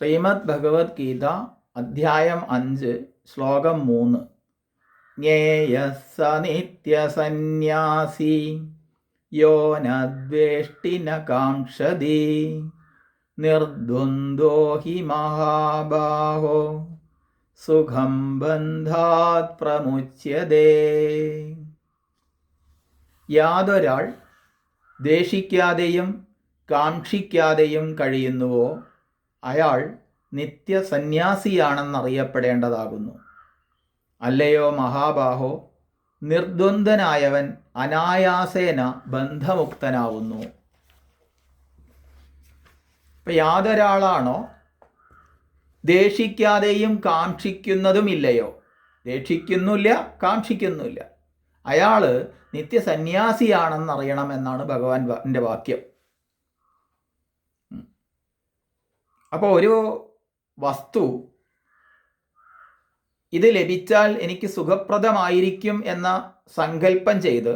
ശ്രീമദ് ഭഗവത്ഗീത അധ്യായം 5 ശ്ലോകം 3. ജ്ഞേയഃ സ നിത്യസന്യാസി യോ നദ്വേഷ്ടി ന കാംക്ഷതി നിർദ്വന്ദ്വോ ഹി മഹാബാഹോ സുഖം ബന്ധാത് പ്രമുച്യതേ. യാതൊരാൾ ദ്വേഷിക്കാതെയും കാക്ഷിക്കാതെയും കഴിയുന്നുവോ അയാൾ നിത്യസന്യാസിയാണെന്നറിയപ്പെടേണ്ടതാകുന്നു. അല്ലയോ മഹാബാഹോ, നിർദ്വന്ദ്വനായവൻ അനായാസേന ബന്ധമുക്തനാവുന്നു. ഇപ്പം യാതൊരാളാണോ ദേഷിക്കാതെയും കാക്ഷിക്കുന്നതുമില്ലയോ, ദേഷിക്കുന്നില്ല കാക്ഷിക്കുന്നില്ല, അയാൾ നിത്യസന്യാസിയാണെന്നറിയണമെന്നാണ് ഭഗവാന്റെ വാക്യം. അപ്പോൾ ഒരു വസ്തു ഇത് ലഭിച്ചാൽ എനിക്ക് സുഖപ്രദമായിരിക്കും എന്ന സങ്കല്പം ചെയ്ത്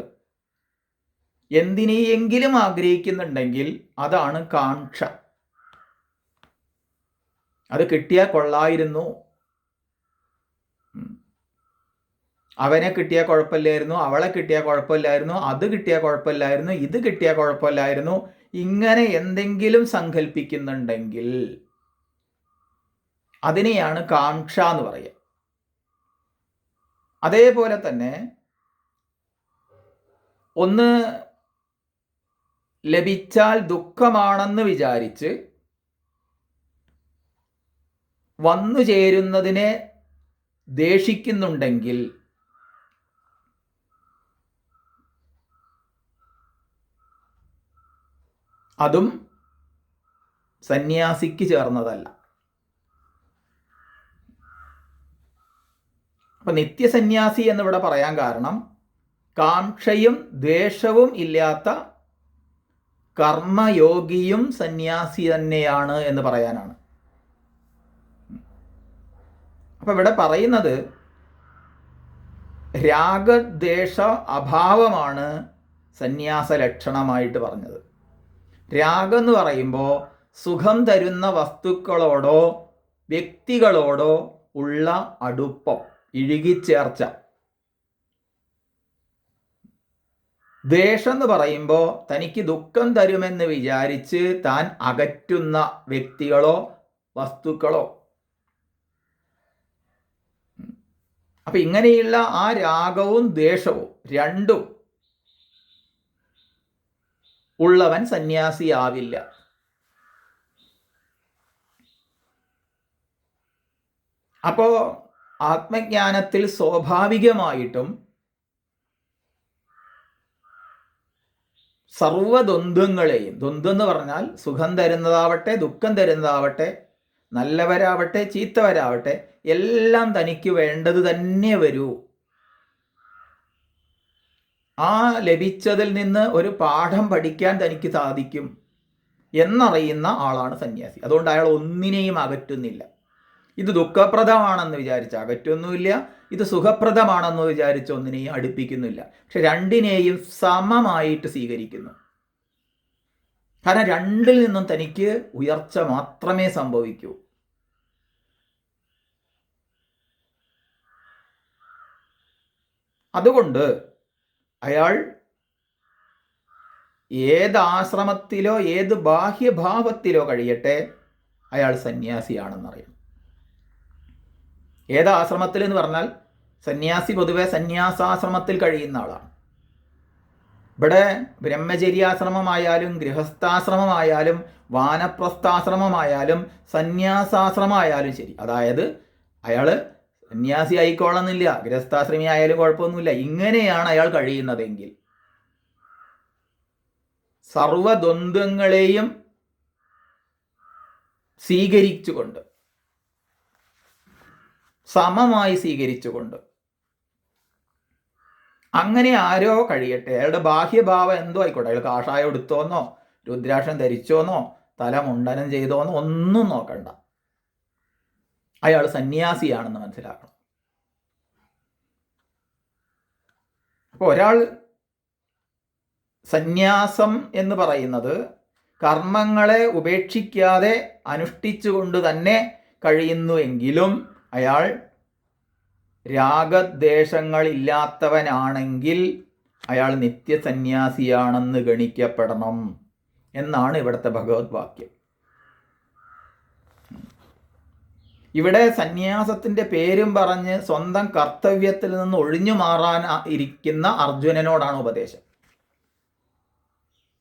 എന്തിനെയെങ്കിലും ആഗ്രഹിക്കുന്നുണ്ടെങ്കിൽ അതാണ് കാക്ഷ. അത് കിട്ടിയാൽ കൊള്ളായിരുന്നു, അവനെ കിട്ടിയാൽ കുഴപ്പമില്ലായിരുന്നു, അവളെ കിട്ടിയാൽ കുഴപ്പമില്ലായിരുന്നു, അത് കിട്ടിയാൽ കുഴപ്പമില്ലായിരുന്നു, ഇത് കിട്ടിയാൽ കുഴപ്പമില്ലായിരുന്നു, ഇങ്ങനെ എന്തെങ്കിലും സങ്കല്പിക്കുന്നുണ്ടെങ്കിൽ അതിനെയാണ് കാക്ഷ എന്ന് പറയുക. അതേപോലെ തന്നെ ഒന്ന് ലഭിച്ചാൽ ദുഃഖമാണെന്ന് വിചാരിച്ച് വന്നു ചേരുന്നതിനെ ദേഷിക്കുന്നുണ്ടെങ്കിൽ അതും സന്യാസിക്ക് ചേർന്നതല്ല. അപ്പം നിത്യസന്യാസി എന്നിവിടെ പറയാൻ കാരണം കാക്ഷയും ദ്വേഷവും ഇല്ലാത്ത കർമ്മയോഗിയും സന്യാസി തന്നെയാണ് എന്ന് പറയാനാണ്. അപ്പം ഇവിടെ പറയുന്നത് രാഗദ്വേഷ അഭാവമാണ് സന്യാസ ലക്ഷണമായിട്ട് പറഞ്ഞത്. രാഗം എന്ന് പറയുമ്പോൾ സുഖം തരുന്ന വസ്തുക്കളോടോ വ്യക്തികളോടോ ഉള്ള അടുപ്പം, ഇഴുകിച്ചേർച്ച. ദ്വേഷം എന്ന് പറയുമ്പോൾ തനിക്ക് ദുഃഖം തരുമെന്ന് വിചാരിച്ച് താൻ അകറ്റുന്ന വ്യക്തികളോ വസ്തുക്കളോ. അപ്പൊ ഇങ്ങനെയുള്ള ആ രാഗവും ദ്വേഷവും രണ്ടും ഉള്ളവൻ സന്യാസിയാവില്ല. അപ്പോ ആത്മജ്ഞാനത്തിൽ സ്വാഭാവികമായിട്ടും സർവദ്വന്ദ്വങ്ങളെയും, ദ്വന്ദ്വം എന്ന് പറഞ്ഞാൽ സുഖം തരുന്നതാവട്ടെ ദുഃഖം തരുന്നതാവട്ടെ, നല്ലവരാവട്ടെ ചീത്തവരാവട്ടെ, എല്ലാം തനിക്ക് വേണ്ടത് തന്നെ വരൂ. ആ ലഭിച്ചതിൽ നിന്ന് ഒരു പാഠം പഠിക്കാൻ തനിക്ക് സാധിക്കും എന്നറിയുന്ന ആളാണ് സന്യാസി. അതുകൊണ്ട് അയാൾ ഒന്നിനെയും അകറ്റുന്നില്ല. ഇത് ദുഃഖപ്രദമാണെന്ന് വിചാരിച്ച് അകറ്റൊന്നുമില്ല, ഇത് സുഖപ്രദമാണെന്ന് വിചാരിച്ച് ഒന്നിനെയും അടുപ്പിക്കുന്നില്ല. പക്ഷെ രണ്ടിനെയും സമമായിട്ട് സ്വീകരിക്കുന്നു. കാരണം രണ്ടിൽ നിന്നും തനിക്ക് ഉയർച്ച മാത്രമേ സംഭവിക്കൂ. അതുകൊണ്ട് അയാൾ ഏത് ആശ്രമത്തിലോ ഏത് ബാഹ്യഭാവത്തിലോ കഴിയട്ടെ, അയാൾ സന്യാസിയാണെന്നറിയണം. ഏത് ആശ്രമത്തിൽ എന്ന് പറഞ്ഞാൽ സന്യാസി പൊതുവെ സന്യാസാശ്രമത്തിൽ കഴിയുന്ന ആളാണ്. ഇവിടെ ബ്രഹ്മചര്യാശ്രമമായാലും ഗൃഹസ്ഥാശ്രമമായാലും വാനപ്രസ്ഥാശ്രമമായാലും സന്യാസാശ്രമമായാലും ശരി, അതായത് അയാൾ സന്യാസി ആയിക്കോളന്നില്ല, ഗൃഹസ്ഥാശ്രമി ആയാലും കുഴപ്പമൊന്നുമില്ല, ഇങ്ങനെയാണ് അയാൾ കഴിയുന്നതെങ്കിൽ സർവദ്വന്ദ്വങ്ങളെയും സ്വീകരിച്ചുകൊണ്ട്, സമമായി സ്വീകരിച്ചുകൊണ്ട്, അങ്ങനെ ആരോ കഴിയട്ടെ, അയാളുടെ ബാഹ്യഭാവം എന്തോ ആയിക്കോട്ടെ, അയാൾ കാഷായം എടുത്തോന്നോ രുദ്രാക്ഷം ധരിച്ചോന്നോ തല മുണ്ടനം ചെയ്തോന്നോ ഒന്നും നോക്കണ്ട, അയാൾ സന്യാസിയാണെന്ന് മനസ്സിലാക്കണം. അപ്പോൾ ഒരാൾ സന്യാസം എന്ന് പറയുന്നത് കർമ്മങ്ങളെ ഉപേക്ഷിക്കാതെ അനുഷ്ഠിച്ചുകൊണ്ട് തന്നെ കഴിയുന്നുവെങ്കിലും അയാൾ രാഗദ്വേഷങ്ങളില്ലാത്തവനാണെങ്കിൽ അയാൾ നിത്യസന്യാസിയാണെന്ന് ഗണിക്കപ്പെടണം എന്നാണ് ഇവിടുത്തെ ഭഗവത് വാക്യം. ഇവിടെ സന്യാസത്തിൻ്റെ പേരും പറഞ്ഞ് സ്വന്തം കർത്തവ്യത്തിൽ നിന്ന് ഒഴിഞ്ഞു മാറാൻ ഇരിക്കുന്ന അർജുനനോടാണ് ഉപദേശം.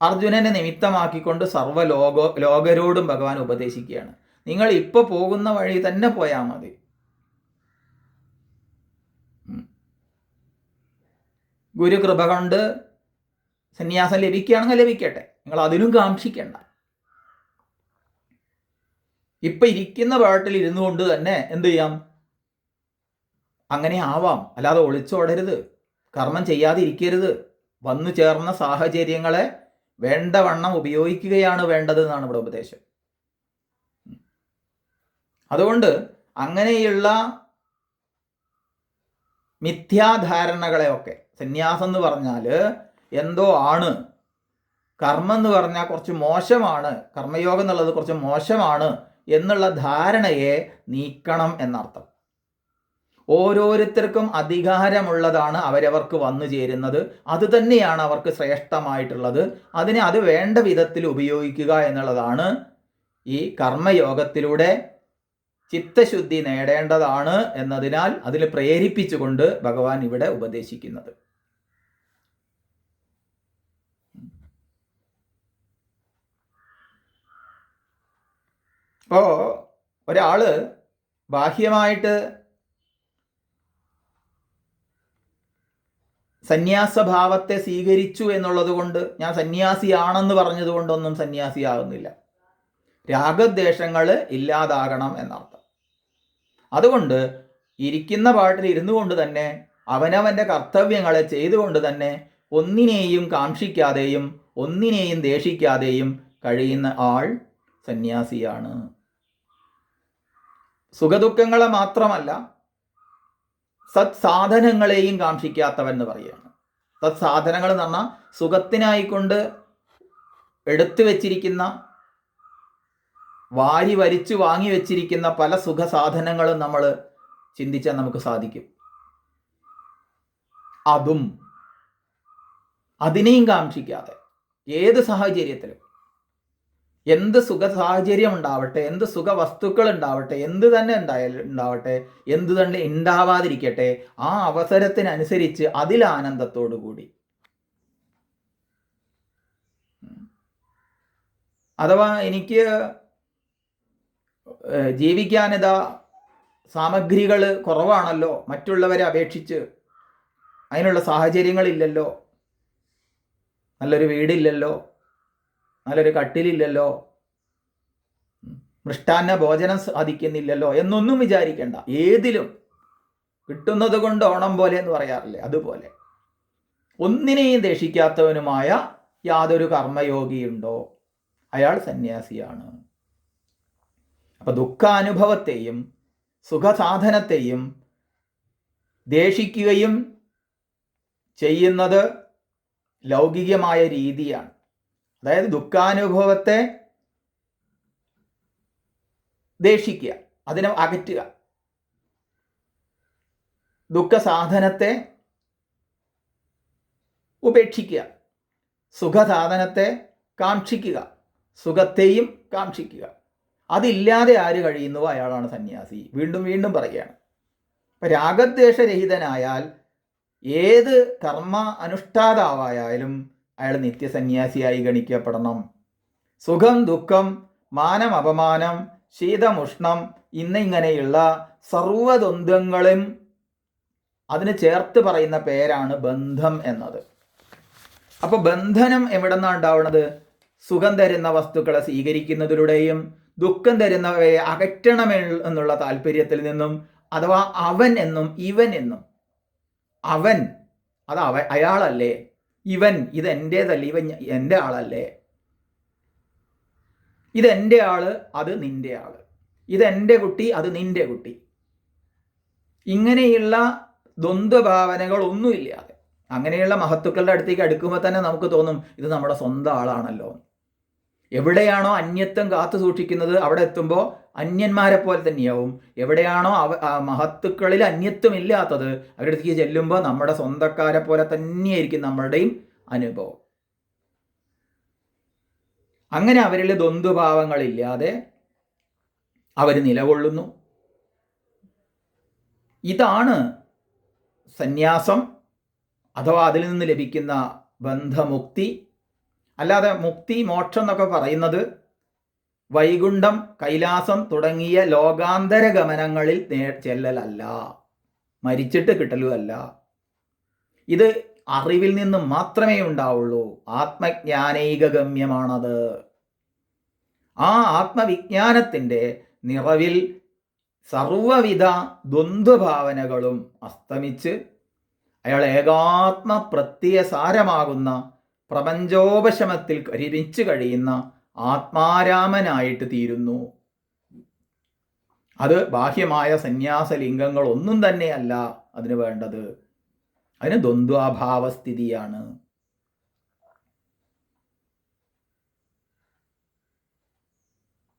അർജുനനെ നിമിത്തമാക്കിക്കൊണ്ട് ലോകരോടും ഭഗവാൻ ഉപദേശിക്കുകയാണ്. നിങ്ങൾ ഇപ്പോൾ പോകുന്ന വഴി തന്നെ പോയാൽ മതി. ഗുരുകൃപ കൊണ്ട് സന്യാസം ലഭിക്കുകയാണെങ്കിൽ ലഭിക്കട്ടെ, നിങ്ങൾ അതിനും കാക്ഷിക്കേണ്ട. ഇപ്പം ഇരിക്കുന്ന പാട്ടിൽ ഇരുന്നു കൊണ്ട് തന്നെ എന്ത് ചെയ്യാം? അങ്ങനെ ആവാം. അല്ലാതെ ഒളിച്ചോടരുത്, കർമ്മം ചെയ്യാതെ ഇരിക്കരുത്. വന്നു ചേർന്ന സാഹചര്യങ്ങളെ വേണ്ടവണ്ണം ഉപയോഗിക്കുകയാണ് വേണ്ടത് എന്നാണ് ഇവിടെ ഉപദേശം. അതുകൊണ്ട് അങ്ങനെയുള്ള മിഥ്യാധാരണകളെയൊക്കെ, സന്യാസം എന്ന് പറഞ്ഞാൽ എന്തോ ആണ്, കർമ്മം എന്ന് പറഞ്ഞാൽ കുറച്ച് മോശമാണ്, കർമ്മയോഗം എന്നുള്ളത് കുറച്ച് മോശമാണ് എന്നുള്ള ധാരണയെ നീക്കണം എന്നർത്ഥം. ഓരോരുത്തർക്കും അധികാരമുള്ളതാണ് അവരവർക്ക് വന്നു ചേരുന്നത്, അത് തന്നെയാണ് അവർക്ക് ശ്രേഷ്ഠമായിട്ടുള്ളത്. അതിനെ അത് വേണ്ട വിധത്തിൽ ഉപയോഗിക്കുക എന്നുള്ളതാണ് ഈ കർമ്മയോഗത്തിലൂടെ ചിത്തശുദ്ധി നേടേണ്ടതാണ് എന്നതിനാൽ അതിൽ പ്രേരിപ്പിച്ചുകൊണ്ട് ഭഗവാൻ ഇവിടെ ഉപദേശിക്കുന്നത്. അപ്പോൾ ഒരാൾ ബാഹ്യമായിട്ട് സന്യാസഭാവത്തെ സ്വീകരിച്ചു എന്നുള്ളത് കൊണ്ട്, ഞാൻ സന്യാസിയാണെന്ന് പറഞ്ഞതുകൊണ്ടൊന്നും സന്യാസിയാകുന്നില്ല. രാഗദ്വേഷങ്ങൾ ഇല്ലാതാകണം എന്നർത്ഥം. അതുകൊണ്ട് ഇരിക്കുന്ന പാട്ടിൽ ഇരുന്നു കൊണ്ട് തന്നെ അവനവൻ്റെ കർത്തവ്യങ്ങളെ ചെയ്തുകൊണ്ട് തന്നെ ഒന്നിനെയും കാക്ഷിക്കാതെയും ഒന്നിനെയും ദേഷിക്കാതെയും കഴിയുന്ന ആൾ സന്യാസിയാണ്. സുഖദുഃഖങ്ങളെ മാത്രമല്ല, സത്സാധനങ്ങളെയും കാക്ഷിക്കാത്തവൻ എന്ന് പറയുകയാണ്. സത്സാധനങ്ങൾ എന്ന് പറഞ്ഞാൽ സുഖത്തിനായിക്കൊണ്ട് എടുത്തു വച്ചിരിക്കുന്ന, വാരി വരിച്ചു വാങ്ങി വെച്ചിരിക്കുന്ന പല സുഖസാധനങ്ങളും നമ്മൾ ചിന്തിച്ചാൽ നമുക്ക് സാധിക്കും. അതിനെയും കാക്ഷിക്കാതെ ഏത് സാഹചര്യത്തിലും, എന്ത് സുഖ സാഹചര്യം ഉണ്ടാവട്ടെ, എന്ത് സുഖ വസ്തുക്കൾ ഉണ്ടാവട്ടെ, എന്ത് തന്നെ ഉണ്ടാവട്ടെ, എന്ത് തന്നെ ഉണ്ടാവാതിരിക്കട്ടെ, ആ അവസരത്തിനനുസരിച്ച് അതിൽ ആനന്ദത്തോടു കൂടി, അഥവാ എനിക്ക് ജീവിക്കാനിതാ സാമഗ്രികൾ കുറവാണല്ലോ മറ്റുള്ളവരെ അപേക്ഷിച്ച്, അതിനുള്ള സാഹചര്യങ്ങളില്ലല്ലോ, നല്ലൊരു വീടില്ലല്ലോ, നല്ലൊരു കട്ടിലില്ലല്ലോ, മൃഷ്ടാന്ന ഭോജനം സാധിക്കുന്നില്ലല്ലോ എന്നൊന്നും വിചാരിക്കേണ്ട. ഏതിലും കിട്ടുന്നത് കൊണ്ട് ഓണം പോലെ എന്ന് പറയാറില്ലേ, അതുപോലെ ഒന്നിനെയും ദേഷിക്കാത്തവനുമായ യാതൊരു കർമ്മയോഗിയുണ്ടോ അയാൾ സന്യാസിയാണ്. അപ്പം ദുഃഖാനുഭവത്തെയും സുഖസാധനത്തെയും ദേഷിക്കുകയും ചെയ്യുന്നത് ലൗകികമായ രീതിയാണ്. അതായത് ദുഃഖാനുഭവത്തെ ദേഷിക്കുക, അതിനെ അകറ്റുക. ദുഃഖസാധനത്തെ ഉപേക്ഷിക്കുക, സുഖസാധനത്തെ കാക്ഷിക്കുക, സുഖത്തെയും കാക്ഷിക്കുക. അതില്ലാതെ ആര് കഴിയുന്നുവോ അയാളാണ് സന്യാസി. വീണ്ടും വീണ്ടും പറയുകയാണ്. ഇപ്പം രാഗദ്വേഷരഹിതനായാൽ ഏത് കർമ്മ അനുഷ്ഠാതാവായാലും അയാൾ നിത്യസന്യാസിയായി ഗണിക്കപ്പെടണം. സുഖം ദുഃഖം മാനം അപമാനം ശീതമുഷ്ണം ഇന്നിങ്ങനെയുള്ള സർവ്വദ്വന്ദ്ങ്ങളും അതിന് ചേർത്ത് പറയുന്ന പേരാണ് ബന്ധം എന്നത്. അപ്പോൾ ബന്ധനം എവിടെ നിന്നാണ് ഉണ്ടാവുന്നത്? സുഖം തരുന്ന വസ്തുക്കളെ സ്വീകരിക്കുന്നതിലൂടെയും ദുഃഖം തരുന്നവയെ അകറ്റണം എന്നുള്ള താല്പര്യത്തിൽ നിന്നും, അഥവാ അവൻ എന്നും ഇവൻ എന്നും, അവൻ അത് അയാളല്ലേ, ഇവൻ ഇതെൻ്റേതല്ലേ, ഇവൻ എൻ്റെ ആളല്ലേ, ഇതെൻ്റെ ആള് അത് നിൻ്റെ ആള്, ഇതെൻ്റെ കുട്ടി അത് നിൻ്റെ കുട്ടി, ഇങ്ങനെയുള്ള ദ്വന്ദ്വഭാവനകൾ ഒന്നുമില്ലാതെ അങ്ങനെയുള്ള മഹത്തുക്കളുടെ അടുത്തേക്ക് അടുക്കുമ്പോൾ തന്നെ നമുക്ക് തോന്നും ഇത് നമ്മുടെ സ്വന്തം ആളാണല്ലോ. എവിടെയാണോ അന്യത്വം കാത്തു സൂക്ഷിക്കുന്നത് അവിടെ എത്തുമ്പോൾ അന്യന്മാരെ പോലെ തന്നെയാവും. എവിടെയാണോ മഹത്തുക്കളിൽ അന്യത്വം ഇല്ലാത്തത് അവരുടെ അടുത്തേക്ക് ചെല്ലുമ്പോൾ നമ്മുടെ സ്വന്തക്കാരെ പോലെ തന്നെയായിരിക്കും നമ്മളുടെയും അനുഭവം. അങ്ങനെ അവരിൽ ദ്വന്ദ്ഭാവങ്ങളില്ലാതെ അവർ നിലകൊള്ളുന്നു. ഇതാണ് സന്യാസം അഥവാ അതിൽ നിന്ന് ലഭിക്കുന്ന ബന്ധമുക്തി. അല്ലാതെ മുക്തി മോക്ഷം എന്നൊക്കെ പറയുന്നത് വൈകുണ്ഠം, കൈലാസം തുടങ്ങിയ ലോകാന്തര ഗമനങ്ങളിൽ ചെല്ലലല്ല, മരിച്ചിട്ട് കിട്ടലുമല്ല. ഇത് അറിവിൽ നിന്ന് മാത്രമേ ഉണ്ടാവുള്ളൂ. ആത്മജ്ഞാനൈകഗമ്യമാണത്. ആ ആത്മവിജ്ഞാനത്തിൻ്റെ നിറവിൽ സർവവിധ ദ്വന്ദ്ഭാവനകളും അസ്തമിച്ച് അയാൾ ഏകാത്മ പ്രത്യയസാരമാകുന്ന പ്രപഞ്ചോപശമത്തിൽ കരിമിച്ച് കഴിയുന്ന ആത്മാരാമനായിട്ട് തീരുന്നു. അത് ബാഹ്യമായ സന്യാസലിംഗങ്ങൾ ഒന്നും തന്നെയല്ല അതിന് വേണ്ടത്. അതിന് ദ്വന്ദ്വാഭാവസ്ഥിതിയാണ്.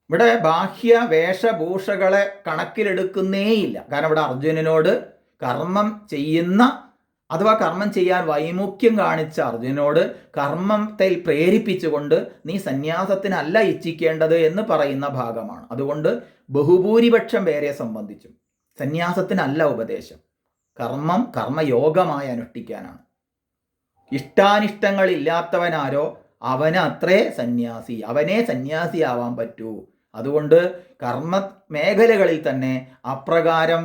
ഇവിടെ ബാഹ്യ വേഷഭൂഷകളെ കണക്കിലെടുക്കുന്നേയില്ല. കാരണം ഇവിടെ അർജുനനോട് കർമ്മം ചെയ്യുന്ന അഥവാ കർമ്മം ചെയ്യാൻ വൈമുഖ്യം കാണിച്ച അർജുനനോട് കർമ്മത്തെ പ്രേരിപ്പിച്ചുകൊണ്ട് നീ സന്യാസത്തിനല്ല ഇച്ഛിക്കേണ്ടത് എന്ന് പറയുന്ന ഭാഗമാണ്. അതുകൊണ്ട് ബഹുഭൂരിപക്ഷം പേരെ സംബന്ധിച്ചും സന്യാസത്തിനല്ല ഉപദേശം. കർമ്മം കർമ്മയോഗമായി അനുഷ്ഠിക്കാനാണ്. ഇഷ്ടാനിഷ്ടങ്ങളില്ലാത്തവനാരോ അവനത്രേ സന്യാസി, അവനെ സന്യാസിയാവാൻ പറ്റൂ. അതുകൊണ്ട് കർമ്മ മേഖലകളിൽ തന്നെ അപ്രകാരം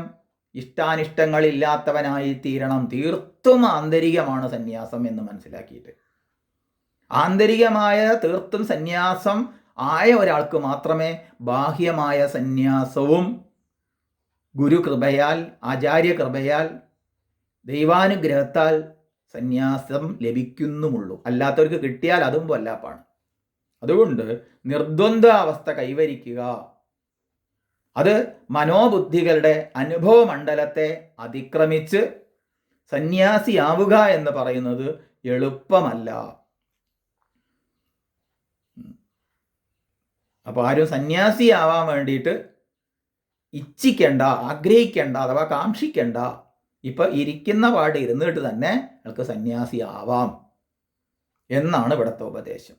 ഇഷ്ടാനിഷ്ടങ്ങളില്ലാത്തവനായി തീരണം. തീർത്തും ആന്തരികമാണ് സന്യാസം എന്ന് മനസ്സിലാക്കിയിട്ട്, ആന്തരികമായ തീർത്തും സന്യാസം ആയ ഒരാൾക്ക് മാത്രമേ ബാഹ്യമായ സന്യാസവും ഗുരുകൃപയാൽ, ആചാര്യകൃപയാൽ, ദൈവാനുഗ്രഹത്താൽ സന്യാസം ലഭിക്കുന്നുമുള്ളൂ. അല്ലാത്തവർക്ക് കിട്ടിയാൽ അതും വല്ലാപ്പാണ്. അതുകൊണ്ട് നിർദ്വന്ദ്വ അവസ്ഥ കൈവരിക്കുക, അത് മനോബുദ്ധികളുടെ അനുഭവമണ്ഡലത്തെ അതിക്രമിച്ച് സന്യാസിയാവുക എന്ന് പറയുന്നത് എളുപ്പമല്ല. അപ്പോൾ ആരും സന്യാസിയാവാൻ വേണ്ടിയിട്ട് ഇച്ഛിക്കേണ്ട, ആഗ്രഹിക്കേണ്ട, അഥവാ കാക്ഷിക്കേണ്ട. ഇപ്പം ഇരിക്കുന്ന പാട് ഇരുന്നിട്ട് തന്നെ അയാൾക്ക് സന്യാസിയാവാം എന്നാണ് ഇവിടുത്തെ ഉപദേശം.